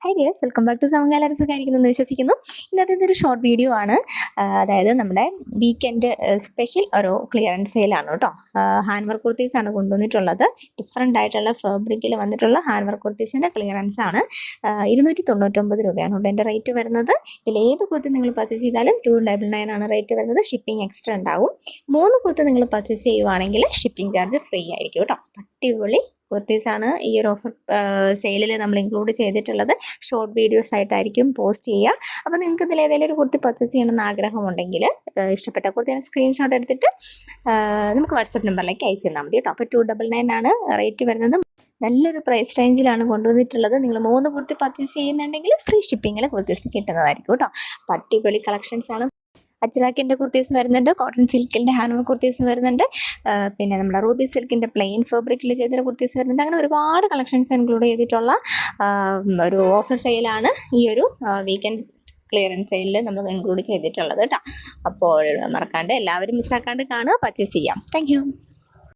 High dears, welcome back to Samakalam സുഖമായിരിക്കുന്നു വിശ്വസിക്കുന്നു. ഇന്നത്തെ ഇതൊരു ഷോർട്ട് വീഡിയോ ആണ്. അതായത് നമ്മുടെ വീക്കെൻഡ് സ്പെഷ്യൽ ഒരു ക്ലിയറൻസ് സെയിലാണ് കേട്ടോ. ഹാൻഡ് വർക്ക് കുർത്തീസ് ആണ് കൊണ്ടുവന്നിട്ടുള്ളത്. ഡിഫറെൻ്റ് ആയിട്ടുള്ള ഫാബ്രിക്കിൽ വന്നിട്ടുള്ള ഹാൻഡ് വർക്ക് കുർത്തീസിൻ്റെ ക്ലിയറൻസ് ആണ്. 299 രൂപയാണ് കേട്ടോ എൻ്റെ റേറ്റ് വരുന്നത്. ഇതിലേത് കുർത്തി നിങ്ങൾ പർച്ചേസ് ചെയ്താലും 299 ആണ് റേറ്റ് വരുന്നത്. ഷിപ്പിംഗ് എക്സ്ട്രാ ഉണ്ടാവും. 3 കുർത്തി നിങ്ങൾ പർച്ചേസ് ചെയ്യുവാണെങ്കിൽ ഷിപ്പിംഗ് ചാർജ് ഫ്രീ ആയിരിക്കും കേട്ടോ. അടിപൊളി കുർത്തീസാണ് ഈ ഒരു ഓഫർ സെയിലിൽ നമ്മൾ ഇൻക്ലൂഡ് ചെയ്തിട്ടുള്ളത്. ഷോർട്ട് വീഡിയോസ് ആയിട്ടായിരിക്കും പോസ്റ്റ് ചെയ്യുക. അപ്പോൾ നിങ്ങൾക്ക് ഇതിൽ ഏതെങ്കിലും ഒരു കുർത്തി പർച്ചേസ് ചെയ്യണമെന്ന് ആഗ്രഹമുണ്ടെങ്കിൽ ഇഷ്ടപ്പെട്ട കുർത്തി സ്ക്രീൻഷോട്ട് എടുത്തിട്ട് നമുക്ക് വാട്സപ്പ് നമ്പറിലേക്ക് അയച്ചു തന്നാൽ മതി കേട്ടോ. അപ്പോൾ 299 ആണ് റേറ്റ് വരുന്നത്. നല്ലൊരു പ്രൈസ് റേഞ്ചിലാണ് കൊണ്ടുവന്നിട്ടുള്ളത്. നിങ്ങൾ 3 കുർത്തി പർച്ചേസ് ചെയ്യുന്നുണ്ടെങ്കിൽ ഫ്രീ ഷിപ്പിങ്ങിൽ കുർത്തീസ് കിട്ടുന്നതായിരിക്കും കേട്ടോ. അപ്പോൾ അടിപൊളി കളക്ഷൻസ് ആണ്. അജ്രാക്കിൻ്റെ കുർത്തീസ് വരുന്നുണ്ട്, കോട്ടൺ സിൽക്കിൻ്റെ ഹാൻഡ് വർക്ക് കുർത്തീസ് വരുന്നുണ്ട്, പിന്നെ നമ്മുടെ റൂബി സിൽക്കിൻ്റെ പ്ലെയിൻ ഫാബ്രിക്കിൽ ചെയ്തിട്ട് കുർത്തീസ് വരുന്നുണ്ട്. അങ്ങനെ ഒരുപാട് കളക്ഷൻസ് ഇൻക്ലൂഡ് ചെയ്തിട്ടുള്ള ഒരു ഓഫർ സെയിലാണ് ഈ ഒരു വീക്കെൻഡ് ക്ലിയറൻസ് സെയിലിൽ നമ്മൾ ഇൻക്ലൂഡ് ചെയ്തിട്ടുള്ളത് കേട്ടോ. അപ്പോൾ മറക്കാണ്ട് എല്ലാവരും മിസ്സാക്കാണ്ട് കാണുക, പർച്ചേസ് ചെയ്യാം. താങ്ക്